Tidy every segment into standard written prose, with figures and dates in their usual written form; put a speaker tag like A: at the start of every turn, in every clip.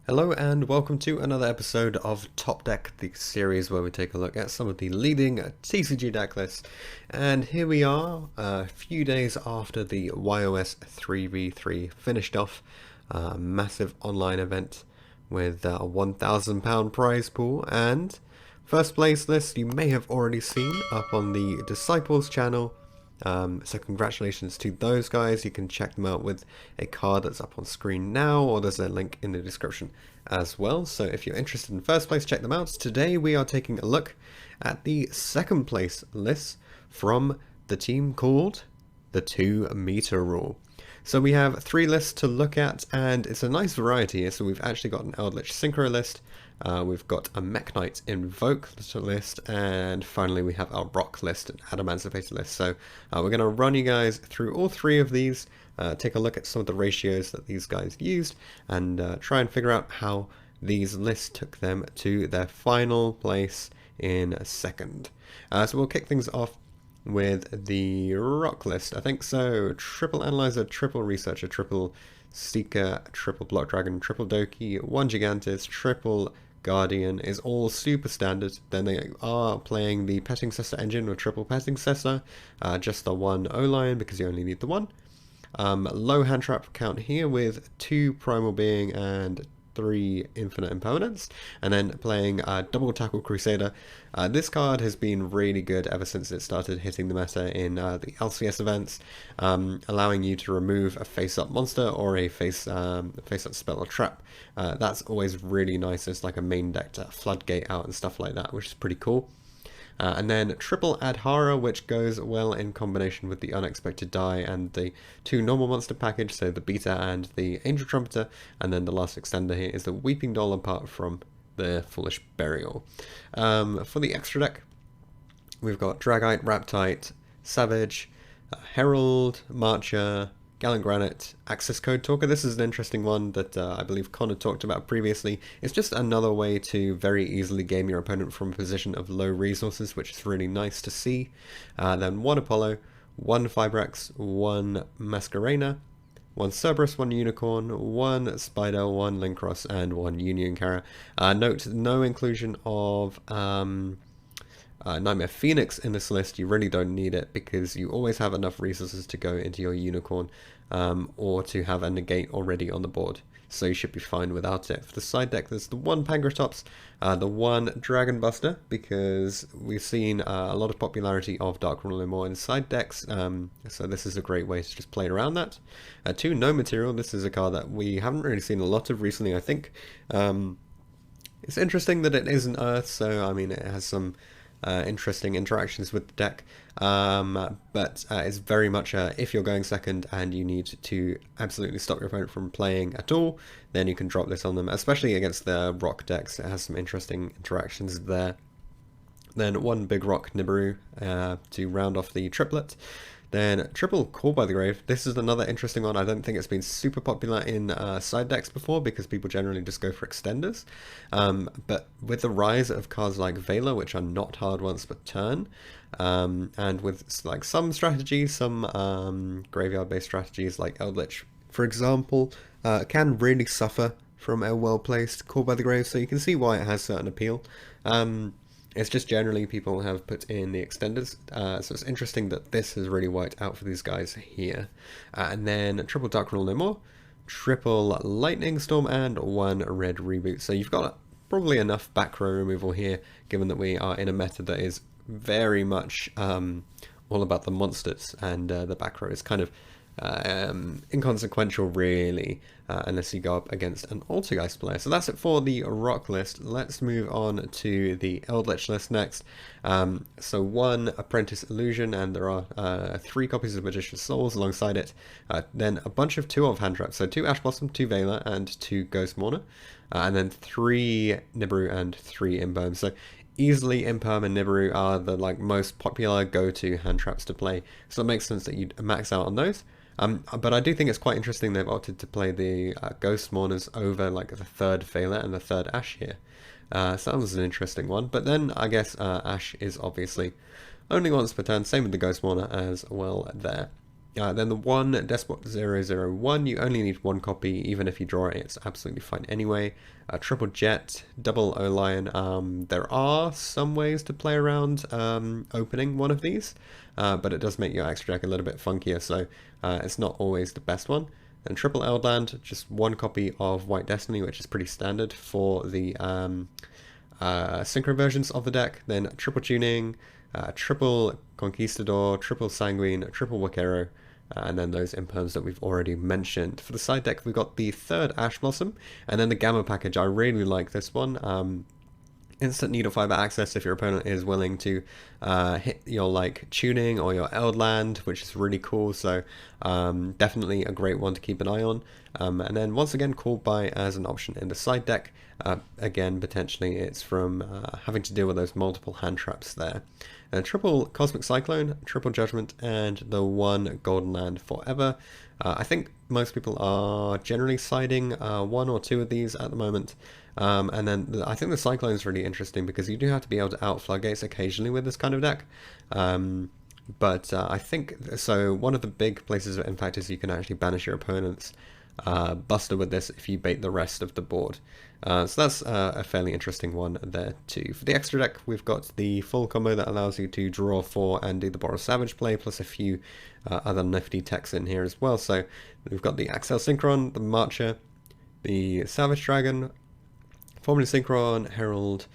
A: Hello and welcome to another episode of Top Deck, the series where we take a look at some of the leading TCG deck lists. And here we are, a few days after the YOS 3v3 finished off, a massive online event with a £1,000 prize pool. And first place list you may have already seen up on the Disciples channel. So congratulations to those guys. You can check them out with a card that's up on screen now, or there's a link in the description as well. So if you're interested in first place, check them out. Today we are taking a look at the second place lists from the team called the 2 Metre Rule. So we have 3 lists to look at, and it's a nice variety here. So we've actually got an Eldlich synchro list, we've got a Mekk-Knight Invoked list, and finally we have our rock list and Adamancipator list. So we're going to run you guys through all 3 of these, take a look at some of the ratios that these guys used, and try and figure out how these lists took them to their final place in second. So we'll kick things off with the rock list, I think. So triple analyzer, triple researcher, triple seeker, triple block dragon, triple doki, one gigantis, triple guardian is all super standard. Then they are playing the petting cessa engine with triple petting cessa, just the one O-lion because you only need the one. Low hand trap count here with 2 primal being and 3 infinite impermanence, and then playing double tackle crusader. This card has been really good ever since it started hitting the meta in the LCS events, allowing you to remove a face-up monster or a face-up spell or trap. That's always really nice. It's like a main deck floodgate out and stuff like that, which is pretty cool. And then triple Adhara, which goes well in combination with the Unexpected Die and the 2 normal monster package, so the Beta and the Angel Trumpeter, and then the last extender here is the Weeping Doll apart from the Foolish Burial. For the extra deck, we've got Dragite, Raptite, Savage, Herald, Marcher, Gallant Granite, Access Code Talker. This is an interesting one that I believe Connor talked about previously. It's just another way to very easily game your opponent from a position of low resources, which is really nice to see. Then 1 Apollo, 1 Fibrex, 1 Masquerena, 1 Cerberus, 1 Unicorn, 1 Spider, 1 Linkross, and 1 Union Carrier. Note, no inclusion of Nightmare Phoenix in this list. You really don't need it because you always have enough resources to go into your Unicorn, or to have a negate already on the board, so you should be fine without it. For the side deck, there's the 1 Pangratops, the 1 Dragon Buster, because we've seen a lot of popularity of Dark Rune Limor in side decks, so this is a great way to just play around that. 2 No Material. This is a card that we haven't really seen a lot of recently, I think. It's interesting that it isn't Earth, so I mean it has some interesting interactions with the deck, but it's very much if you're going second and you need to absolutely stop your opponent from playing at all, then you can drop this on them, especially against the rock decks. It has some interesting interactions there. Then 1 Big Rock Nibiru to round off the triplet. Then triple Call by the Grave. This is another interesting one. I don't think it's been super popular in side decks before because people generally just go for extenders. But with the rise of cards like Vela, which are not hard once per turn, and with like some strategies, some graveyard-based strategies like Eldlich, for example, can really suffer from a well-placed Call by the Grave. So you can see why it has certain appeal. It's just generally people have put in the extenders, so it's interesting that this has really worked out for these guys here. And then triple Dark Rune No More, triple Lightning Storm, and 1 Red Reboot. So you've got probably enough back row removal here, given that we are in a meta that is very much all about the monsters, and the back row is kind of inconsequential really, unless you go up against an Altergeist player. So that's it for the rock list. Let's move on to the Eldlich list next. So 1 Apprentice Illusion, and there are 3 copies of Magician's Souls alongside it. Then a bunch of 2 of hand traps, so 2 Ash Blossom, 2 Vela, and 2 Ghost Mourner, and then 3 Nibiru and 3 Imperm. So easily Imperm and Nibiru are the most popular go-to hand traps to play, so it makes sense that you'd max out on those. But I do think it's quite interesting they've opted to play the Ghost Mourners over the 3rd Vela and the 3rd Ash here. So that was an interesting one. But then I guess Ash is obviously only once per turn, same with the Ghost Mourner as well there. Then the one Despot 001, you only need one copy, even if you draw it, it's absolutely fine anyway. Triple Jet, double O-Lion. There are some ways to play around opening one of these, but it does make your extra deck a little bit funkier, so it's not always the best one. And triple Eldland, just one copy of White Destiny, which is pretty standard for the synchro versions of the deck. Then triple Tuning, triple Conquistador, triple Sanguine, triple YuGiOh, and then those imperms that we've already mentioned. For the side deck, we've got the third Ash Blossom, and then the Gamma package. I really like this one. Instant needle fiber access if your opponent is willing to hit your like tuning or your Eldland, which is really cool. So definitely a great one to keep an eye on. And then once again called by as an option in the side deck. Again, potentially it's from having to deal with those multiple hand traps there. Triple Cosmic Cyclone, triple Judgment, and the one Golden Land Forever. I think most people are generally siding one or two of these at the moment. And then I think the Cyclone is really interesting because you do have to be able to out floodgates occasionally with this kind of deck. But I think, so one of the big places of impact is you can actually banish your opponent's Buster with this if you bait the rest of the board. So that's a fairly interesting one there too. For the extra deck, we've got the full combo that allows you to draw 4 and do the Boros Savage play, plus a few other nifty techs in here as well. So we've got the Axel Synchron, the Marcher, the Savage Dragon, Formerly Synchron, Herald,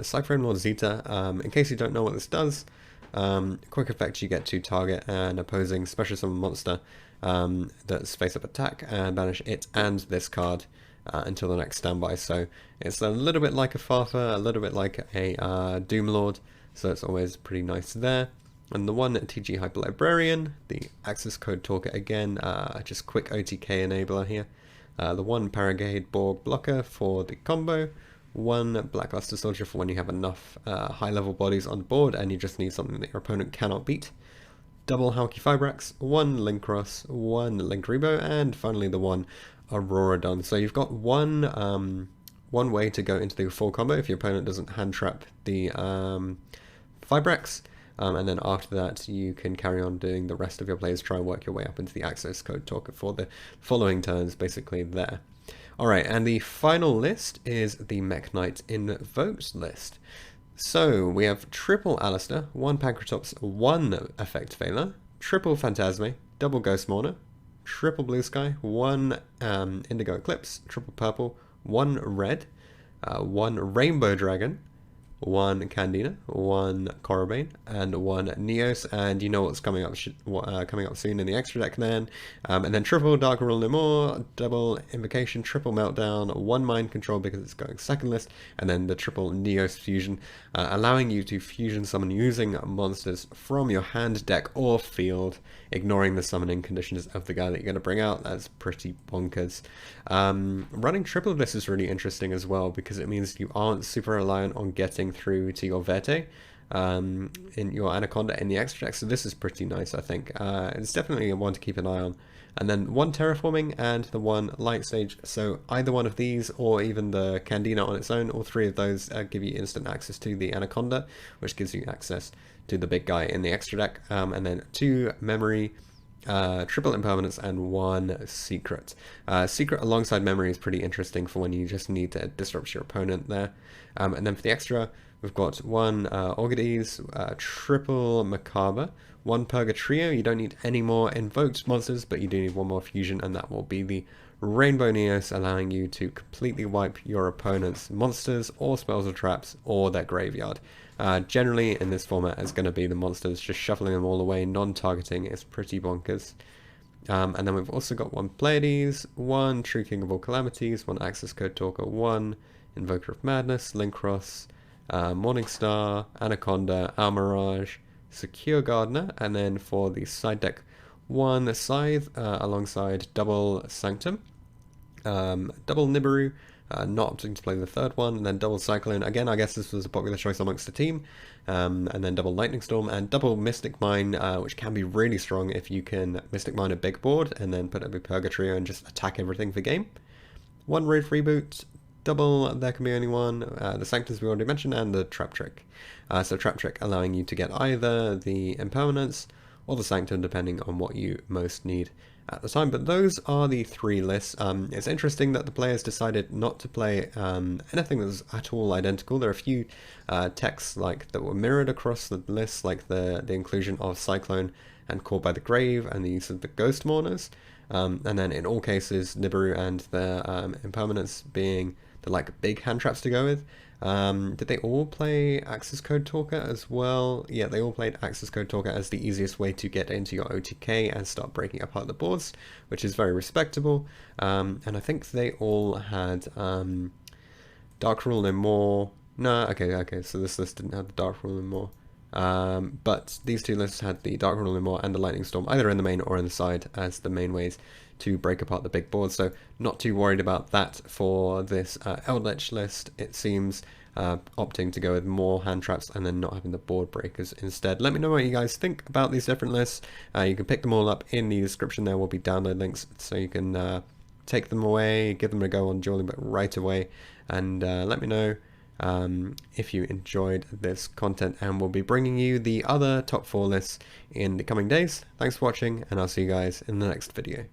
A: Cypher Lord Zeta. In case you don't know what this does, quick effect, you get to target an opposing special summon monster that's face-up attack and banish it and this card until the next standby. So it's a little bit like a Farfa, a little bit like a Doomlord, so it's always pretty nice there. And the one TG Hyper Librarian, the access code talker again, just quick OTK enabler here. The one Paragade Borg blocker for the combo, one Blackluster Soldier for when you have enough high-level bodies on the board and you just need something that your opponent cannot beat. Double Halki Fibrax, one Linkross, one Linkuriboh, and finally the one Auroradon. So you've got one way to go into the full combo if your opponent doesn't hand trap the Fibrax. And then after that, you can carry on doing the rest of your plays, try and work your way up into the access code talker for the following turns, basically there. Alright, and the final list is the Mekk-Knight Invoked list. So we have triple Alistair, one Pancratops, one Effect Veiler, triple Phantasme, double Ghost Mourner, triple Blue Sky, one Indigo Eclipse, triple Purple, one Red, one Rainbow Dragon, one Candina, one Corobane, and one Neos, and you know what's coming up soon in the extra deck then. And then triple Dark Rule No More, double Invocation, triple Meltdown, one Mind Control because it's going second list, and then the triple Neos Fusion, allowing you to fusion summon using monsters from your hand, deck, or field, ignoring the summoning conditions of the guy that you're going to bring out. That's pretty bonkers. Running triple of this is really interesting as well because it means you aren't super reliant on getting through to your Verte in your Anaconda in the extra deck, so this is pretty nice, I think. It's definitely one to keep an eye on. And then one Terraforming and the one Light Sage, so either one of these or even the Candina on its own, all three of those give you instant access to the Anaconda, which gives you access to the big guy in the extra deck, and then 2 Memory, triple Impermanence, and 1 Secret. Secret alongside Memory is pretty interesting for when you just need to disrupt your opponent there. And then for the extra, we've got 1 Orchides, triple Macabre, 1 Purgatrio. You don't need any more invoked monsters, but you do need 1 more fusion, and that will be the Rainbow Neos, allowing you to completely wipe your opponent's monsters or spells or traps or their graveyard. Generally in this format it's going to be the monsters, just shuffling them all away, non-targeting. It's pretty bonkers. And then we've also got 1 Pleiades, 1 True King of All Calamities, 1 Access Code Talker, 1 Invoker of Madness, Linkross, Morningstar, Anaconda, Almirage, Secure Gardener, and then for the side deck, 1 Scythe alongside double Sanctum, double Nibiru, not opting to play the third one, and then double Cyclone. Again, I guess this was a popular choice amongst the team. And then double Lightning Storm and double Mystic Mine, which can be really strong if you can Mystic Mine a big board and then put up a Purgatrio and just attack everything for game. 1 Raid Reboot, double There Can Be Only One, the Sanctums we already mentioned, and the Trap Trick. So Trap Trick allowing you to get either the Impermanence or the Sanctum, depending on what you most need at the time. But those are the 3 lists. It's interesting that the players decided not to play anything that was at all identical. There are a few texts that were mirrored across the lists, like the inclusion of Cyclone and Caught by the Grave and the use of the Ghost Mourners. And then in all cases, Nibiru and the Impermanence being the big hand traps to go with. Did they all play Access Code Talker as well? Yeah, they all played Access Code Talker as the easiest way to get into your OTK and start breaking apart the boards, which is very respectable. And I think they all had Dark Rule no more. No, okay, so this list didn't have the Dark Rule no more. But these 2 lists had the Dark Rule no more and the Lightning Storm, either in the main or in the side, as the main ways to break apart the big board. So not too worried about that for this Eldlich list. It seems opting to go with more hand traps and then not having the board breakers instead. Let me know what you guys think about these different lists. You can pick them all up in the description. There will be download links so you can take them away, give them a go on Dueling Book right away, and let me know if you enjoyed this content, and we'll be bringing you the other top 4 lists in the coming days. Thanks for watching, and I'll see you guys in the next video.